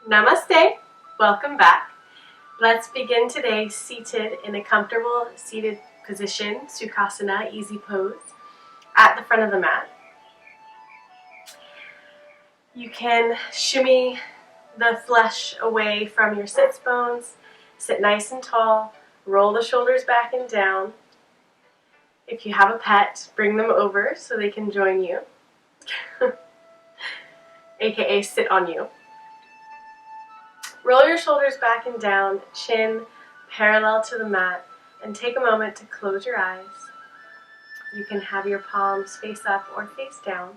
Namaste, welcome back. Let's begin today seated in a comfortable seated position, Sukhasana, easy pose, at the front of the mat. You can shimmy the flesh away from your sits bones, sit nice and tall, roll the shoulders back and down. If you have a pet, bring them over so they can join you, aka sit on you. Roll your shoulders back and down, chin parallel to the mat, and take a moment to close your eyes. You can have your palms face up or face down.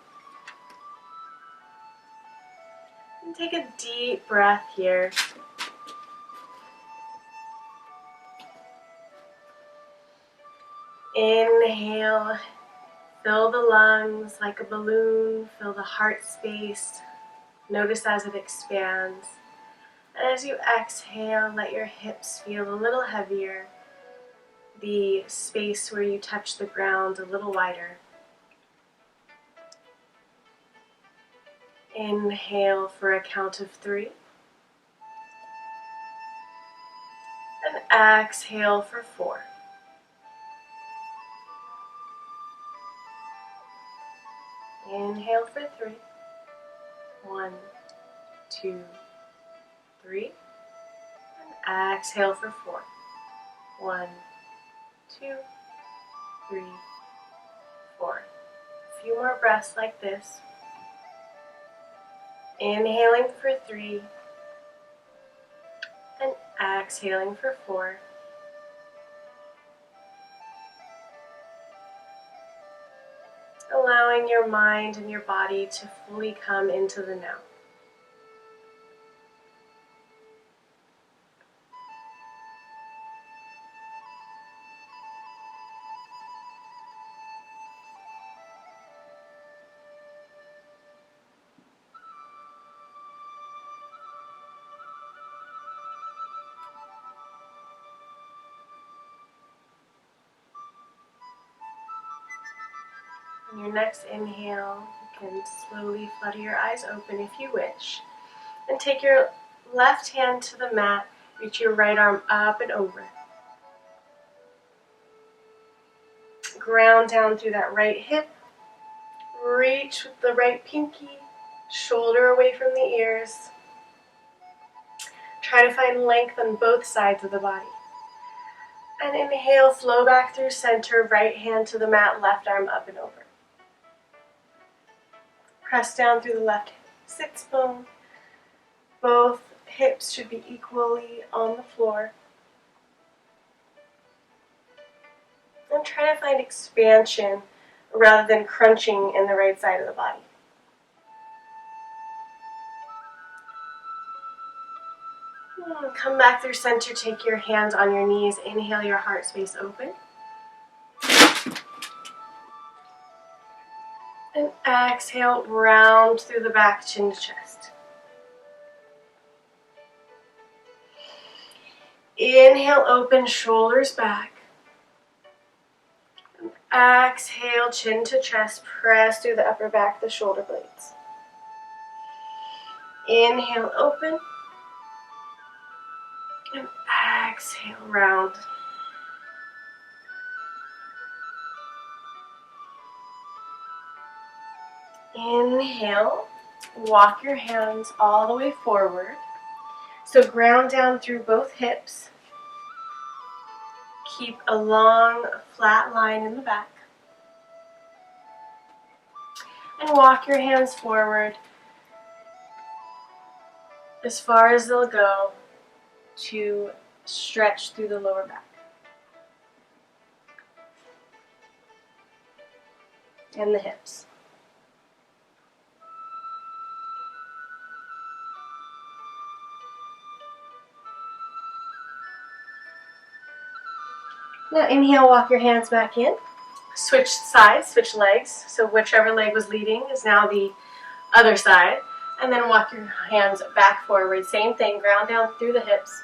And take a deep breath here. Inhale, fill the lungs like a balloon, fill the heart space. Notice as it expands. And as you exhale, let your hips feel a little heavier, the space where you touch the ground a little wider. Inhale for a count of 3. And exhale for 4. Inhale for 3. 1, 2, 3. And exhale for 4. 1, 2, 3, 4. A few more breaths like this. Inhaling for 3. And exhaling for 4. Allowing your mind and your body to fully come into the now. On your next inhale, you can slowly flutter your eyes open if you wish. And take your left hand to the mat, reach your right arm up and over. Ground down through that right hip. Reach with the right pinky, shoulder away from the ears. Try to find length on both sides of the body. And inhale, flow back through center, right hand to the mat, left arm up and over. Press down through the left sits bone. Both hips should be equally on the floor. And try to find expansion rather than crunching in the right side of the body. Come back through center, take your hands on your knees, inhale your heart space open. And exhale, round through the back, chin to chest. Inhale, open, shoulders back. And exhale, chin to chest, press through the upper back, the shoulder blades. Inhale, open. And exhale, round. Inhale, walk your hands all the way forward. So ground down through both hips. Keep a long, flat line in the back. And walk your hands forward as far as they'll go to stretch through the lower back. And the hips. Now inhale, walk your hands back in. Switch sides, switch legs. So whichever leg was leading is now the other side. And then walk your hands back forward. Same thing, ground down through the hips.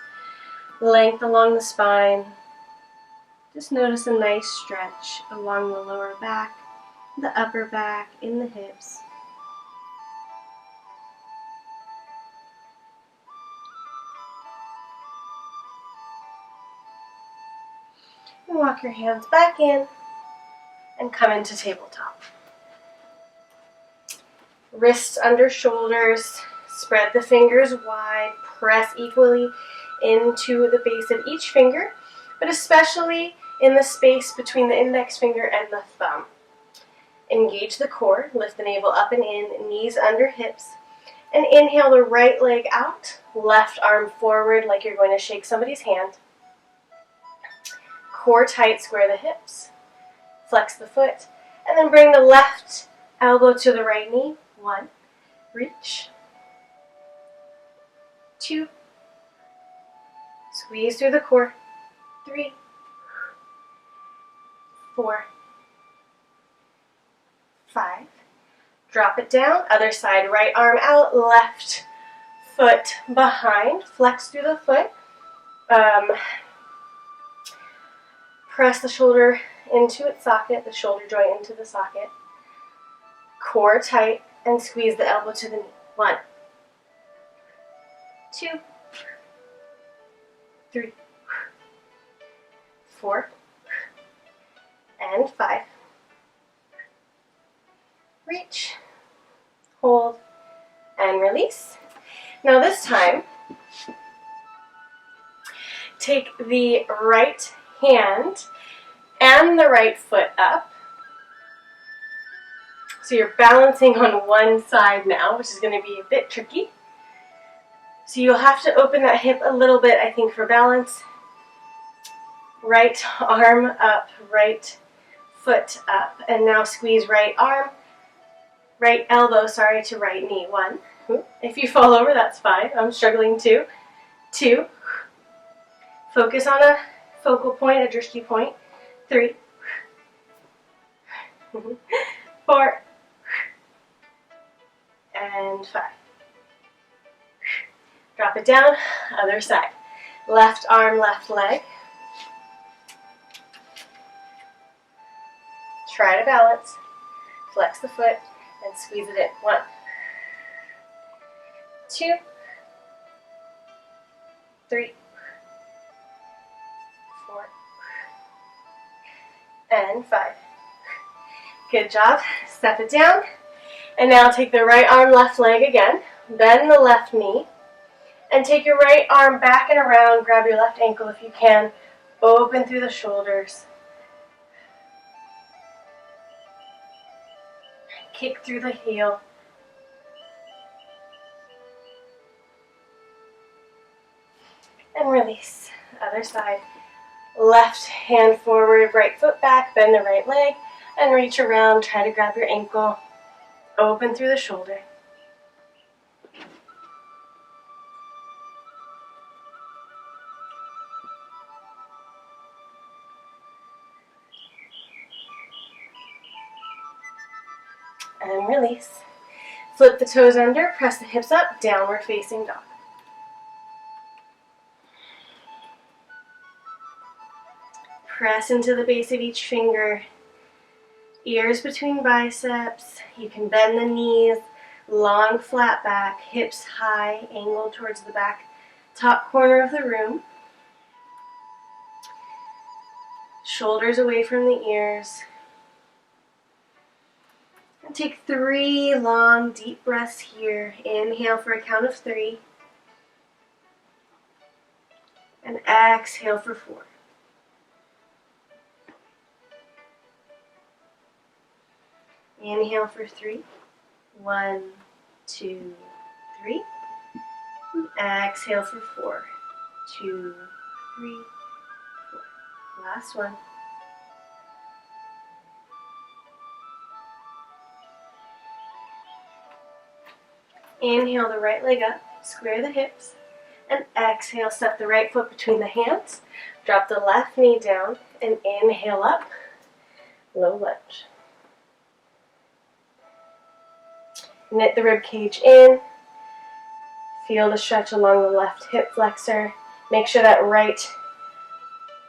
Length along the spine. Just notice a nice stretch along the lower back, the upper back, in the hips. And walk your hands back in and come into tabletop. Wrists under shoulders, spread the fingers wide, press equally into the base of each finger, but especially in the space between the index finger and the thumb. Engage the core, lift the navel up and in, knees under hips, and inhale the right leg out, left arm forward like you're going to shake somebody's hand. Core tight, square the hips, flex the foot, and then bring the left elbow to the right knee. 1, reach. 2, squeeze through the core. 3, 4, 5. Drop it down. Other side, right arm out, left foot behind. Flex through the foot. Press the shoulder into its socket, the shoulder joint into the socket. Core tight, and squeeze the elbow to the knee. 1, 2, 3, 4, and 5. Reach, hold, and release. Now this time, take the right hand and the right foot up. So you're balancing on one side now, which is going to be a bit tricky. So you'll have to open that hip a little bit, I think, for balance. Right arm up, right foot up, and now squeeze right elbow, to right knee. 1. If you fall over, that's fine. I'm struggling too. 2. Focus on a focal point, a drishti point. 3. 4. And 5. Drop it down, other side. Left arm, left leg. Try to balance. Flex the foot and squeeze it in. 1, 2, 3, 4, and 5. Good job. Step it down. And now take the right arm, left leg again. Bend the left knee. And take your right arm back and around. Grab your left ankle if you can. Open through the shoulders. Kick through the heel. And release. Other side. Left hand forward, right foot back, bend the right leg, and reach around. Try to grab your ankle. Open through the shoulder. And release. Flip the toes under, press the hips up, downward facing dog. Press into the base of each finger. Ears between biceps. You can bend the knees, long flat back, hips high, angled towards the back, top corner of the room. Shoulders away from the ears. And take 3 long, deep breaths here. Inhale for a count of 3. And exhale for 4. Inhale for 3. 1, 2, 3. Exhale for 4. 2, 3, 4. Last one. Inhale the right leg up, square the hips, and exhale, step the right foot between the hands, drop the left knee down, and inhale up, low lunge. Knit the rib cage in, feel the stretch along the left hip flexor. Make sure that right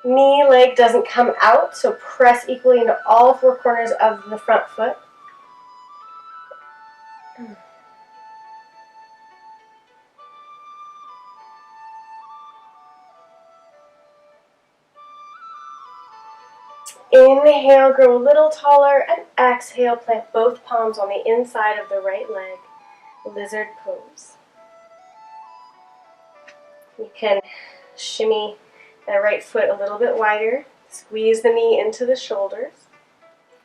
knee leg doesn't come out, so press equally into all 4 corners of the front foot. Inhale, grow a little taller, and exhale, plant both palms on the inside of the right leg, lizard pose. You can shimmy that right foot a little bit wider, squeeze the knee into the shoulders,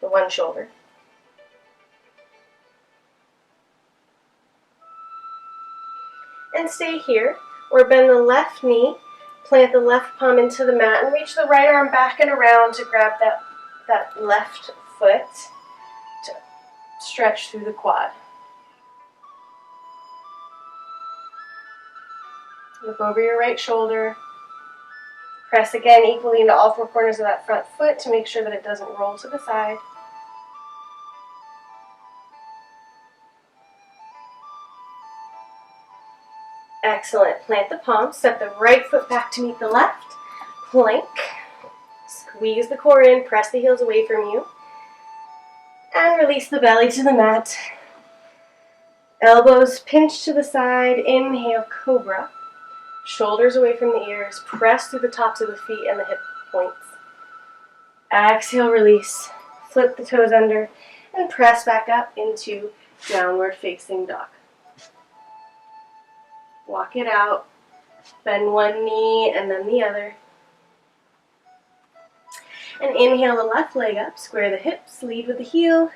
the one shoulder. And stay here, or bend the left knee, plant the left palm into the mat, and reach the right arm back and around to grab that left foot to stretch through the quad. Look over your right shoulder. Press again equally into all four corners of that front foot to make sure that it doesn't roll to the side. Excellent. Plant the palms. Step the right foot back to meet the left. Plank. Squeeze the core in. Press the heels away from you. And release the belly to the mat. Elbows pinch to the side. Inhale, cobra. Shoulders away from the ears. Press through the tops of the feet and the hip points. Exhale, release. Flip the toes under and press back up into downward facing dog. Walk it out. Bend one knee and then the other. And inhale the left leg up. Square the hips. Lead with the heel.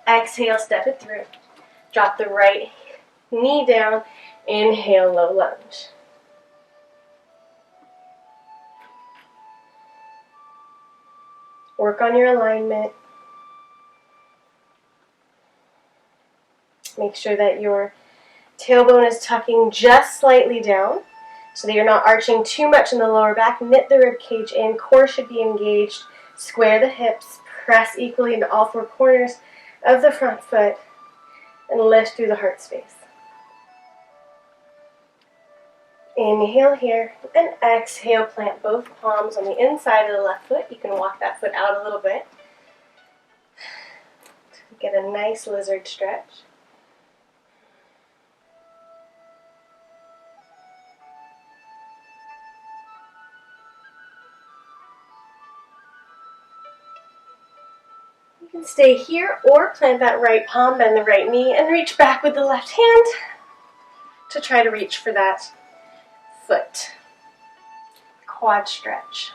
Exhale, step it through. Drop the right knee down. Inhale, low lunge. Work on your alignment. Make sure that your tailbone is tucking just slightly down so that you're not arching too much in the lower back. Knit the rib cage in. Core should be engaged. Square the hips. Press equally into all four corners of the front foot and lift through the heart space. Inhale here and exhale. Plant both palms on the inside of the left foot. You can walk that foot out a little bit to get a nice lizard stretch. You can stay here or plant that right palm, bend the right knee, and reach back with the left hand to try to reach for that foot. Quad stretch.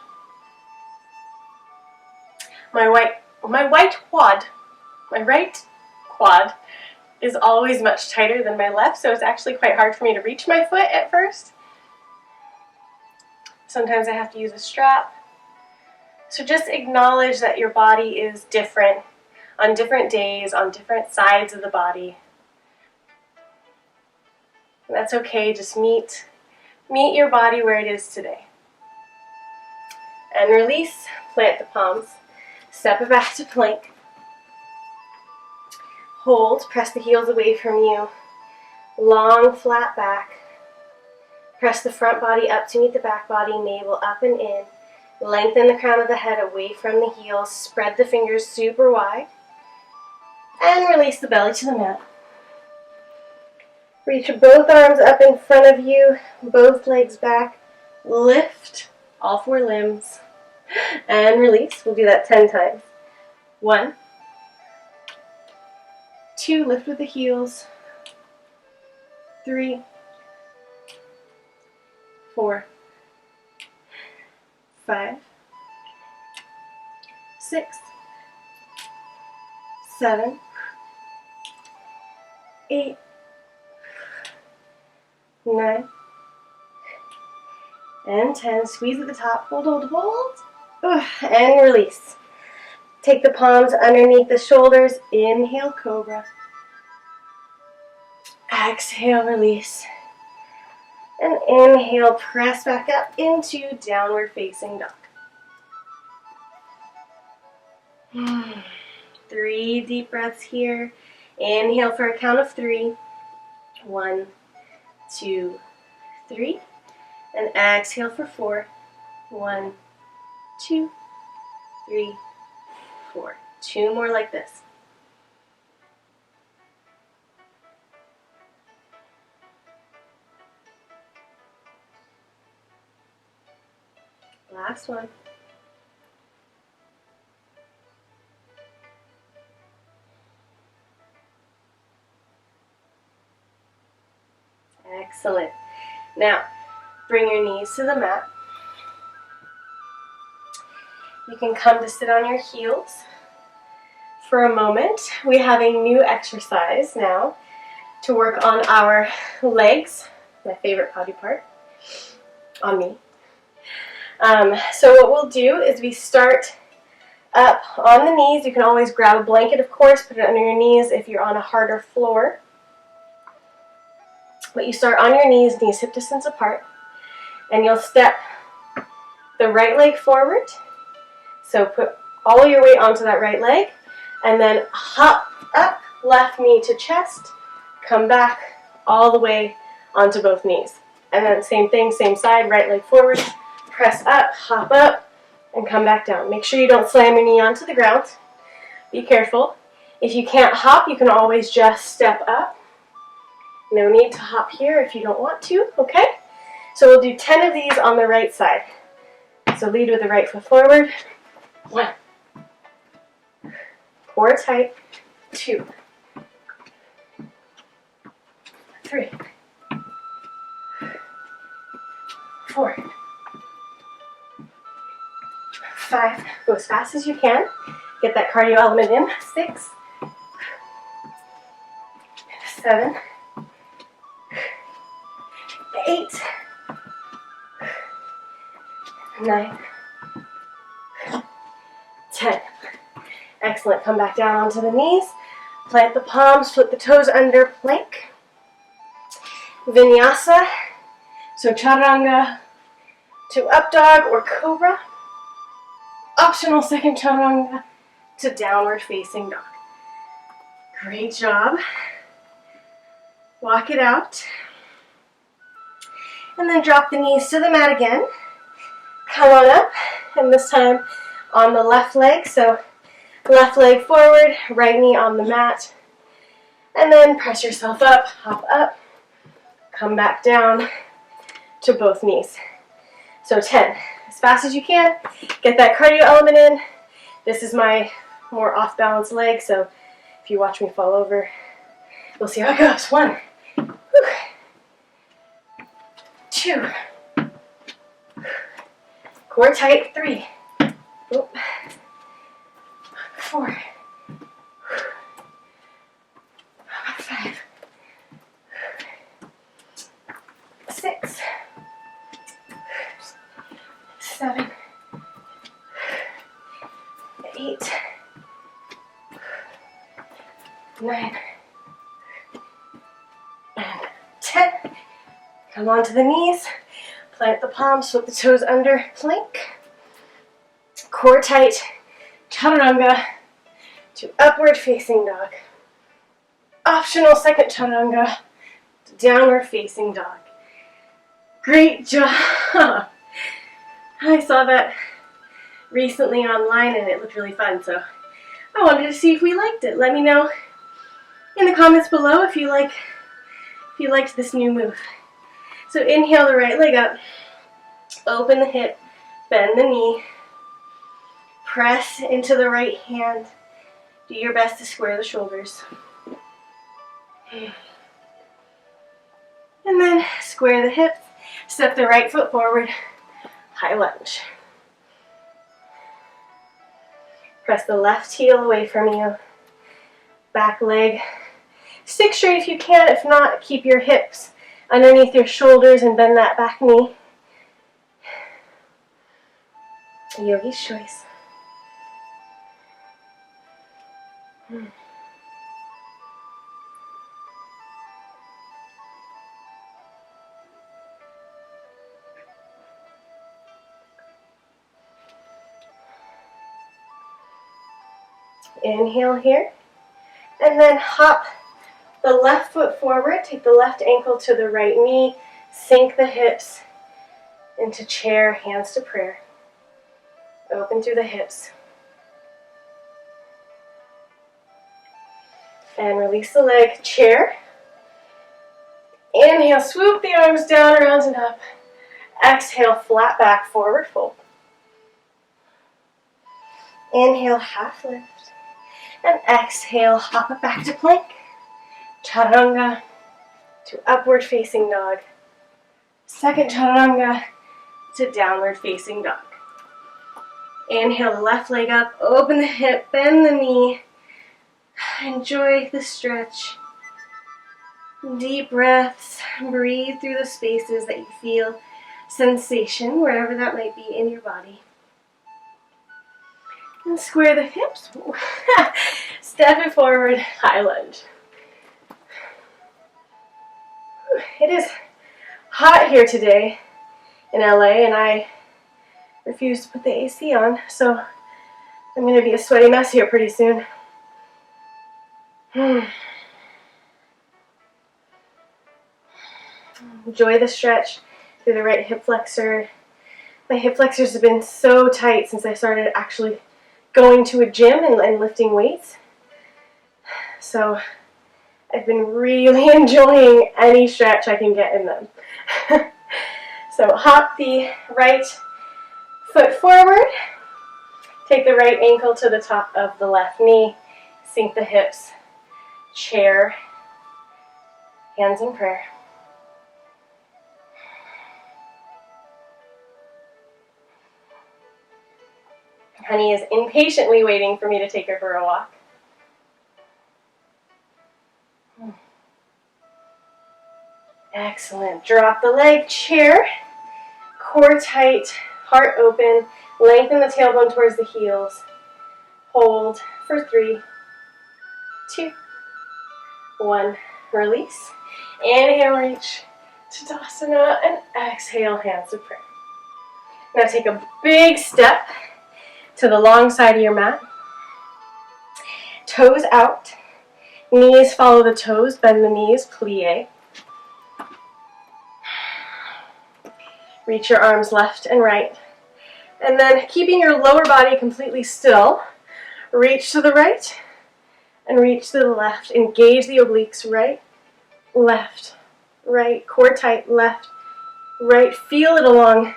My right quad is always much tighter than my left, so it's actually quite hard for me to reach my foot at first. Sometimes I have to use a strap. So just acknowledge that your body is different on different days, on different sides of the body. And that's okay, just meet your body where it is today. And release, plant the palms, step it back to plank. Hold, press the heels away from you. Long, flat back. Press the front body up to meet the back body, navel up and in. Lengthen the crown of the head away from the heels. Spread the fingers super wide. And release the belly to the mat. Reach both arms up in front of you, both legs back. Lift all four limbs. And release. We'll do that 10 times. 1, 2, lift with the heels. 3, 4, 5, 6, 7, 8, 9, and 10. Squeeze at the top. Hold, hold, hold. And release. Take the palms underneath the shoulders. Inhale, cobra. Exhale, release. And inhale, press back up into downward facing dog. 3 deep breaths here. Inhale for a count of 3. 1, 2, 3. And exhale for 4. 1, 2, 3, 4. 2 more like this. Last one. Excellent. Now, bring your knees to the mat. You can come to sit on your heels for a moment. We have a new exercise now to work on our legs, my favorite body part, on me. So what we'll do is we start up on the knees. You can always grab a blanket, of course, put it under your knees if you're on a harder floor. But you start on your knees hip distance apart, and you'll step the right leg forward. So put all your weight onto that right leg, and then hop up, left knee to chest, come back all the way onto both knees. And then same thing, same side, right leg forward, press up, hop up, and come back down. Make sure you don't slam your knee onto the ground. Be careful. If you can't hop, you can always just step up. No need to hop here if you don't want to, okay? So we'll do 10 of these on the right side. So lead with the right foot forward. 1. Core tight. 2. 3. 4. 5. Go as fast as you can. Get that cardio element in. 6. 7. 8. 9. 10. Excellent. Come back down onto the knees. Plant the palms, flip the toes under plank. Vinyasa. So chaturanga to up dog or cobra. Optional second chaturanga to downward facing dog. Great job. Walk it out. And then drop the knees to the mat again. Come on up, and this time on the left leg. So left leg forward, right knee on the mat. And then press yourself up, hop up, come back down to both knees. So 10, as fast as you can. Get that cardio element in. This is my more off-balance leg, so if you watch me fall over, you'll see how it goes. 1, 2, core tight. 3, 4, 5, 6, 7, 8, 9, and 10. Come onto the knees, plant the palms, flip the toes under plank. Core tight, chaturanga to upward facing dog. Optional second chaturanga to downward facing dog. Great job. I saw that recently online and it looked really fun, so I wanted to see if we liked it. Let me know in the comments below if you liked this new move. So inhale the right leg up, open the hip, bend the knee, press into the right hand. Do your best to square the shoulders. And then square the hips, step the right foot forward, high lunge. Press the left heel away from you, back leg. Stick straight if you can. If not, keep your hips underneath your shoulders and bend that back knee. Yogi's choice. Inhale here, and then hop the left foot forward, take the left ankle to the right knee, sink the hips into chair, hands to prayer. Open through the hips. And release the leg, chair. Inhale, swoop the arms down, around and up. Exhale, flat back, forward fold. Inhale, half lift. And exhale, hop it back to plank. Chaturanga. to upward facing dog. Second chaturanga to downward facing dog. Inhale the left leg up, open the hip, bend the knee. Enjoy the stretch. Deep breaths, breathe through the spaces that you feel sensation, wherever that might be in your body. And square the hips. Step it forward, high lunge. It is hot here today in LA, and I refuse to put the AC on, so I'm going to be a sweaty mess here pretty soon. Enjoy the stretch through the right hip flexor. My hip flexors have been so tight since I started actually going to a gym and lifting weights. So I've been really enjoying any stretch I can get in them. So hop the right foot forward. Take the right ankle to the top of the left knee. Sink the hips. Chair. Hands in prayer. Honey is impatiently waiting for me to take her for a walk. Excellent. Drop the leg, chair, core tight, heart open, lengthen the tailbone towards the heels. Hold for 3, 2, 1. Release. Inhale, reach to Tadasana, and exhale, hands to prayer. Now take a big step to the long side of your mat. Toes out. Knees follow the toes. Bend the knees. Plie. Reach your arms left and right. And then keeping your lower body completely still, reach to the right and reach to the left. Engage the obliques. Right, left, right. Core tight. Left, right. Feel it along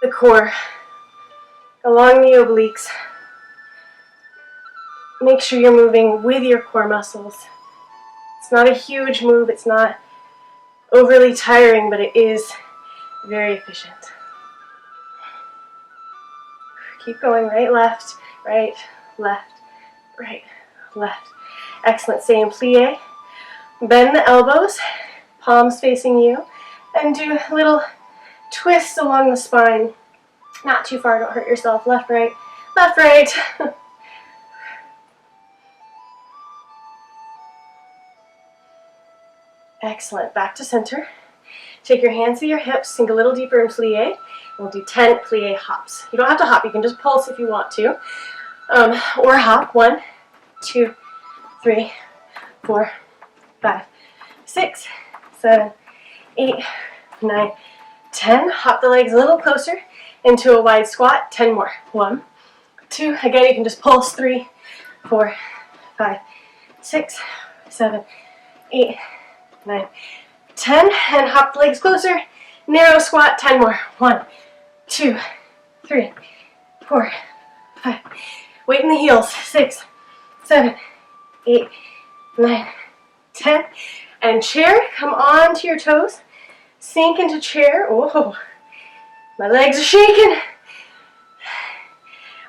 the core, along the obliques. Make sure you're moving with your core muscles. It's not a huge move. It's not overly tiring, but it is very efficient. Keep going. Right, left, right, left, right, left. Excellent. Stay in plie. Bend the elbows, palms facing you, and do little twists along the spine. Not too far, don't hurt yourself. Left, right, left, right. Excellent. Back to center. Take your hands to your hips, sink a little deeper in plie. We'll do 10 plie hops. You don't have to hop, you can just pulse if you want to. Or hop. 1, 2, 3, 4, 5, 6, 7, 8, 9, 10. Hop the legs a little closer into a wide squat. 10 more. 1, 2. Again, you can just pulse. 3, 4, 5, 6, 7, 8, 9, 10. And hop the legs closer. Narrow squat. 10 more. 1, 2, 3, 4, 5. Weight in the heels. 6, 7, 8, 9, 10. And chair. Come on to your toes. Sink into chair. Oh, my legs are shaking.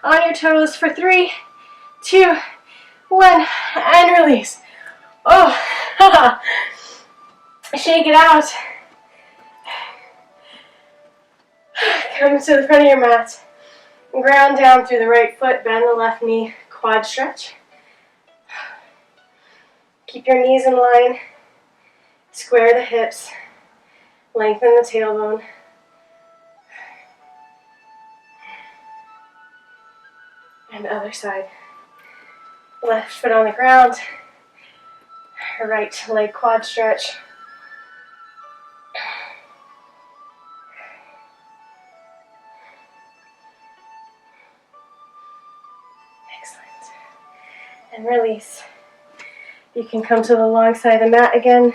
On your toes for 3, 2, 1, and release. Oh, shake it out. Come to the front of your mat. Ground down through the right foot. Bend the left knee. Quad stretch. Keep your knees in line. Square the hips. Lengthen the tailbone. And other side. Left foot on the ground. Right leg quad stretch. Excellent. And release. You can come to the long side of the mat again.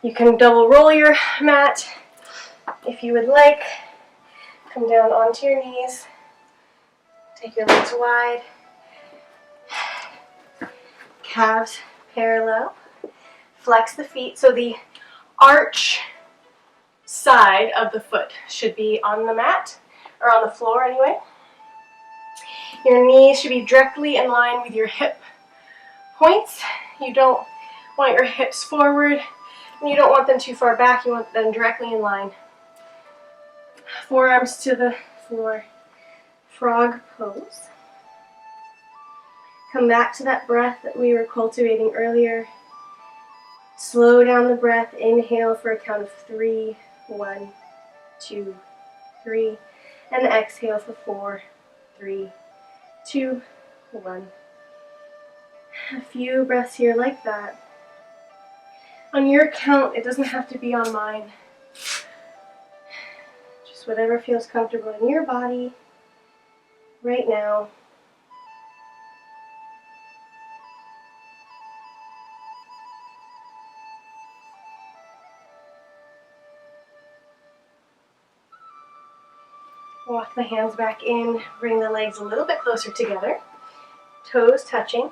You can double roll your mat if you would like. Come down onto your knees. Take your legs wide. Calves parallel. Flex the feet, so the arch side of the foot should be on the mat, or on the floor anyway. Your knees should be directly in line with your hip points. You don't want your hips forward, and you don't want them too far back. You want them directly in line. Forearms to the floor. Frog pose. Come back to that breath that we were cultivating earlier. Slow down the breath. Inhale for a count of 3. 1, 2, 3. And exhale for 4, 3, 2, 1. A few breaths here like that. On your count, it doesn't have to be on mine. Just whatever feels comfortable in your body right now. Walk the hands back in, bring the legs a little bit closer together, toes touching,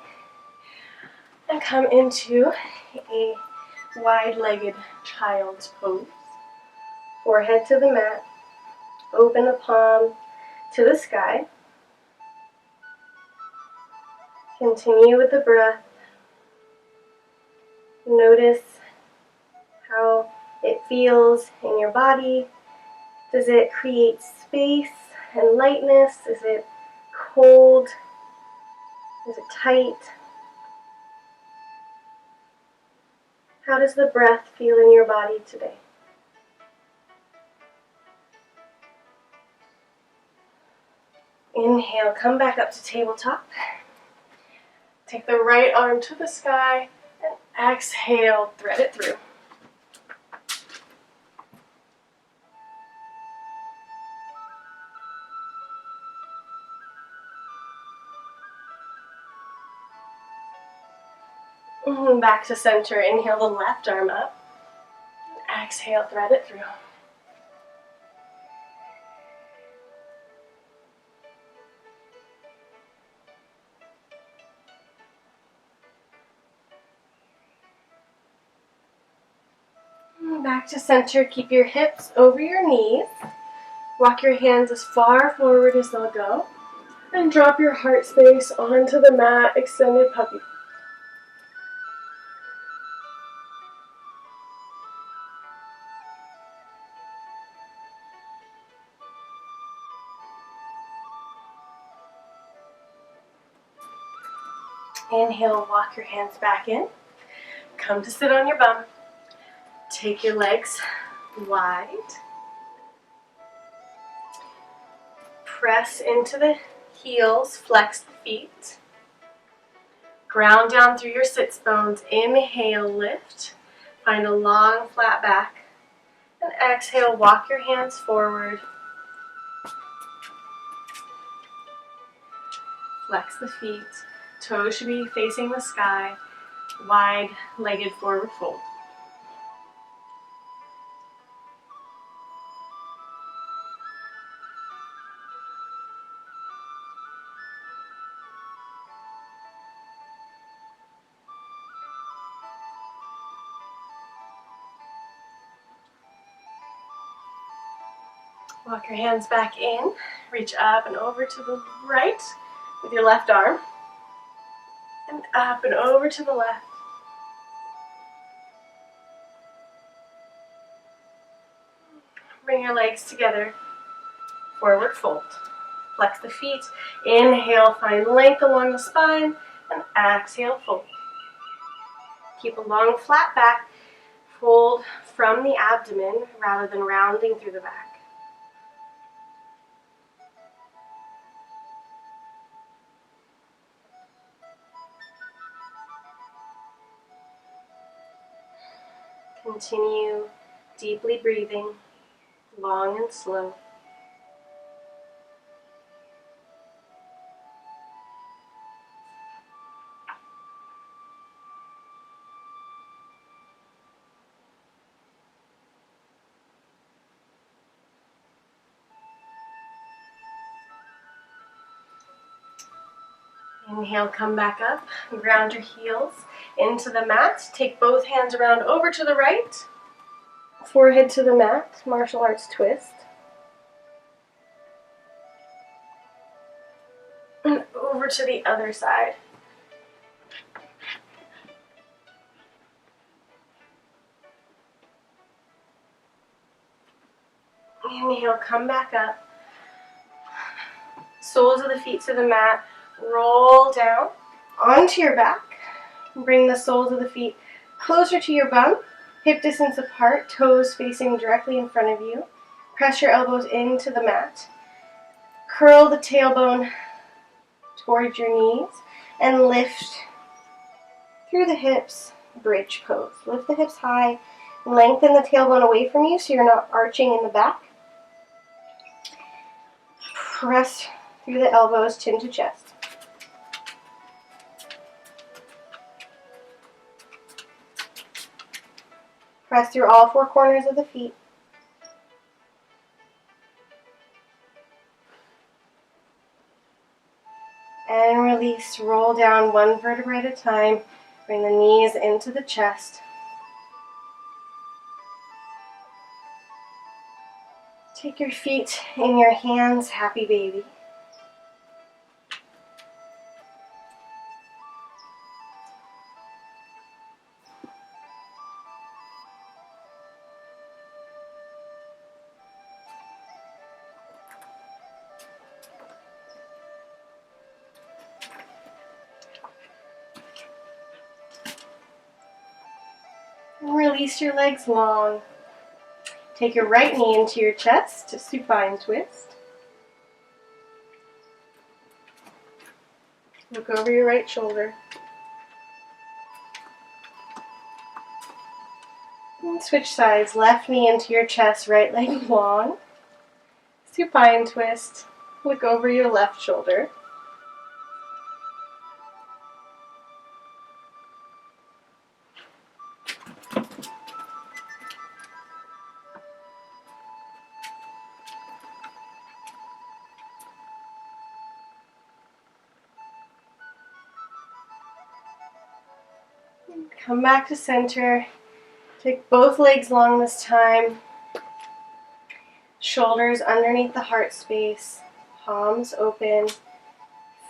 and come into a wide-legged child's pose. Forehead to the mat, open the palm to the sky. Continue with the breath. Notice how it feels in your body. Does it create space and lightness? Is it cold? Is it tight? How does the breath feel in your body today? Inhale, come back up to tabletop. Take the right arm to the sky and exhale, thread it through. Back to center. Inhale the left arm up. Exhale, thread it through. Back to center. Keep your hips over your knees. Walk your hands as far forward as they'll go. And drop your heart space onto the mat, extended puppy. Inhale, walk your hands back in. Come to sit on your bum. Take your legs wide. Press into the heels, flex the feet. Ground down through your sits bones. Inhale, lift. Find a long, flat back. And exhale, walk your hands forward. Flex the feet. Toes should be facing the sky. Wide-legged forward fold. Walk your hands back in. Reach up and over to the right with your left arm. And up and over to the left. Bring your legs together. Forward fold. Flex the feet. Inhale, find length along the spine. And exhale, fold. Keep a long, flat back. Fold from the abdomen rather than rounding through the back. Continue deeply breathing, long and slow. Inhale, come back up, ground your heels into the mat. Take both hands around over to the right, forehead to the mat, martial arts twist. And over to the other side. Inhale, come back up. Soles of the feet to the mat. Roll down onto your back. Bring the soles of the feet closer to your bum. Hip distance apart, toes facing directly in front of you. Press your elbows into the mat. Curl the tailbone towards your knees and lift through the hips, bridge pose. Lift the hips high, lengthen the tailbone away from you so you're not arching in the back. Press through the elbows, chin to chest. Press through all four corners of the feet. And release, roll down one vertebra at a time. Bring the knees into the chest. Take your feet in your hands, happy baby. And release your legs long. Take your right knee into your chest to supine twist. Look over your right shoulder. And switch sides. Left knee into your chest, right leg long. Supine twist. Look over your left shoulder. Come back to center. Take both legs long this time. Shoulders underneath the heart space. Palms open.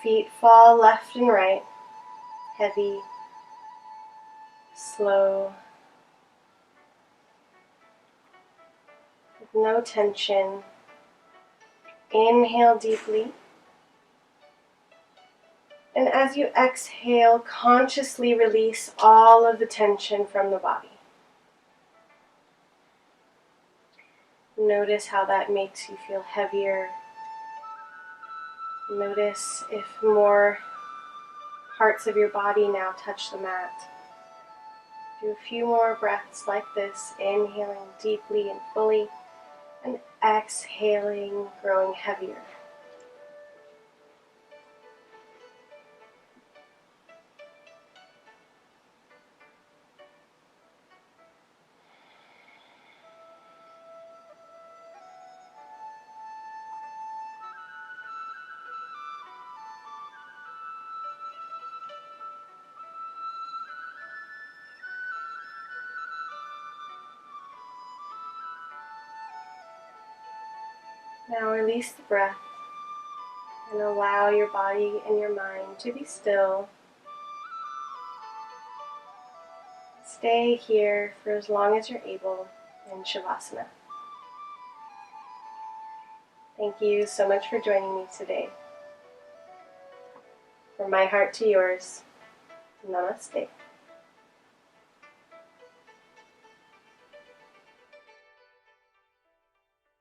Feet fall left and right. Heavy. Slow. With no tension. Inhale deeply. And as you exhale, consciously release all of the tension from the body. Notice how that makes you feel heavier. Notice if more parts of your body now touch the mat. Do a few more breaths like this, inhaling deeply and fully, and exhaling, growing heavier. Now release the breath and allow your body and your mind to be still. Stay here for as long as you're able in Shavasana. Thank you so much for joining me today. From my heart to yours, Namaste.